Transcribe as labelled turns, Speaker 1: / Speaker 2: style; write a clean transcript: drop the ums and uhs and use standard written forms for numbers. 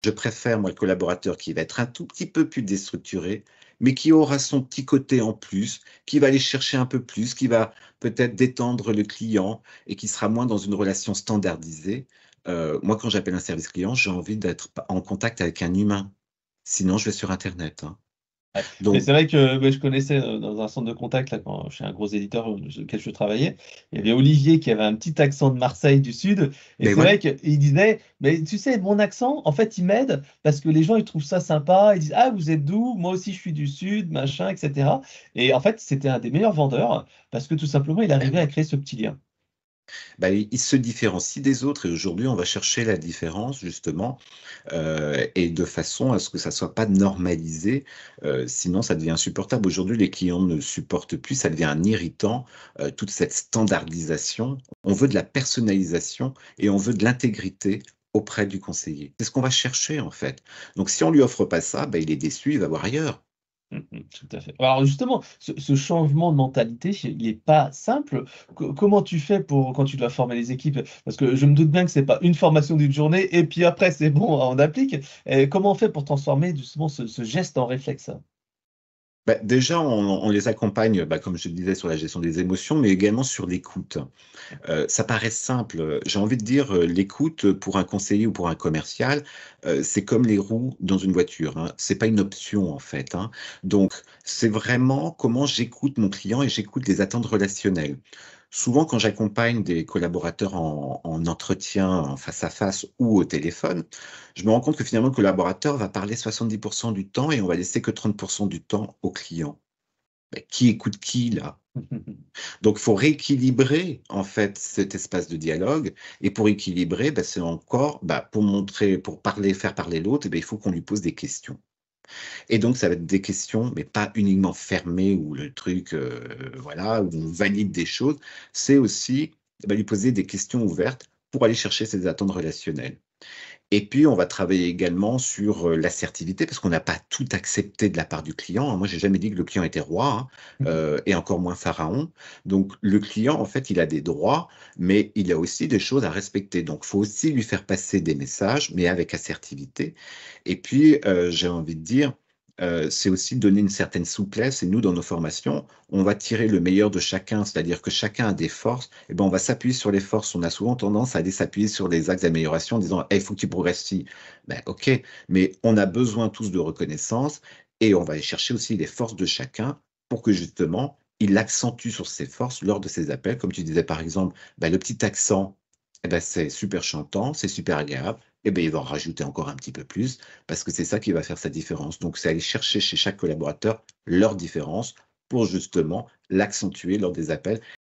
Speaker 1: Je préfère, moi, le collaborateur qui va être un tout petit peu plus déstructuré, mais qui aura son petit côté en plus, qui va aller chercher un peu plus, qui va peut-être détendre le client et qui sera moins dans une relation standardisée. Moi, quand j'appelle un service client, j'ai envie d'être en contact avec un humain. Sinon, je vais sur internet, hein.
Speaker 2: Ouais. Mais
Speaker 1: Donc
Speaker 2: c'est vrai que je connaissais dans un centre de contact, là, quand, chez un gros éditeur chez lequel je travaillais, il y avait Olivier qui avait un petit accent de Marseille du Sud. Et
Speaker 1: mais
Speaker 2: c'est vrai
Speaker 1: voilà.
Speaker 2: qu'il disait, mais tu sais, mon accent, en fait, il m'aide parce que les gens, ils trouvent ça sympa. Ils disent, ah, vous êtes d'où? Moi aussi, je suis du Sud, machin, etc. Et en fait, c'était un des meilleurs vendeurs parce que tout simplement, il
Speaker 1: Ben
Speaker 2: arrivait à
Speaker 1: oui.
Speaker 2: créer ce petit lien.
Speaker 1: Bah, il se différencie des autres et aujourd'hui, on va chercher la différence justement, et de façon à ce que ça soit pas normalisé, sinon ça devient insupportable. Aujourd'hui, les clients ne supportent plus, ça devient un irritant, toute cette standardisation. On veut de la personnalisation et on veut de l'intégrité auprès du conseiller. C'est ce qu'on va chercher, en fait. Donc si on lui offre pas ça, bah, il est déçu, il va voir ailleurs.
Speaker 2: Tout à fait. Alors justement, ce changement de mentalité, il n'est pas simple. Comment tu fais pour quand tu dois former les équipes? Parce que je me doute bien que c'est pas une formation d'une journée et puis après c'est bon, on applique. Et comment on fait pour transformer justement ce geste en réflexe?
Speaker 1: Bah, déjà, on les accompagne, bah, comme je le disais, sur la gestion des émotions, mais également sur l'écoute. Ça paraît simple, j'ai envie de dire, l'écoute, pour un conseiller ou pour un commercial, c'est comme les roues dans une voiture, hein. C'est pas une option, en fait, hein. Donc, c'est vraiment comment j'écoute mon client et j'écoute les attentes relationnelles. Souvent, quand j'accompagne des collaborateurs en entretien, en face à face ou au téléphone, je me rends compte que finalement le collaborateur va parler 70 du temps et on va laisser que 30 du temps au client. Beh, qui écoute qui là? Donc, il faut rééquilibrer, en fait, cet espace de dialogue et pour équilibrer, bah, c'est encore, bah, pour montrer, pour parler, faire parler l'autre, eh beh, il faut qu'on lui pose des questions et donc ça va être des questions, mais pas uniquement fermées où le truc, voilà, où on valide des choses. C'est aussi, bah, lui poser des questions ouvertes pour aller chercher ses attentes relationnelles. Et puis, on va travailler également sur, l'assertivité parce qu'on n'a pas tout accepté de la part du client, hein. Moi, j'ai jamais dit que le client était roi, hein, et encore moins pharaon. Donc le client, en fait, il a des droits, mais il a aussi des choses à respecter. Donc faut aussi lui faire passer des messages, mais avec assertivité. Et puis, j'ai envie de dire, c'est aussi donner une certaine souplesse et nous, dans nos formations, on va tirer le meilleur de chacun, c'est-à-dire que chacun a des forces et ben, on va s'appuyer sur les forces. On a souvent tendance à aller s'appuyer sur les axes d'amélioration en disant: «Hey, il faut que tu progresses ci». Ben, OK, mais on a besoin tous de reconnaissance et on va aller chercher aussi les forces de chacun pour que justement, il accentue sur ses forces lors de ses appels. Comme tu disais, par exemple, bah, le petit accent, eh ben, c'est super chantant, c'est super agréable et ben, il va en rajouter encore un petit peu plus parce que c'est ça qui va faire sa différence. Donc c'est aller chercher chez chaque collaborateur leur différence pour justement l'accentuer lors des appels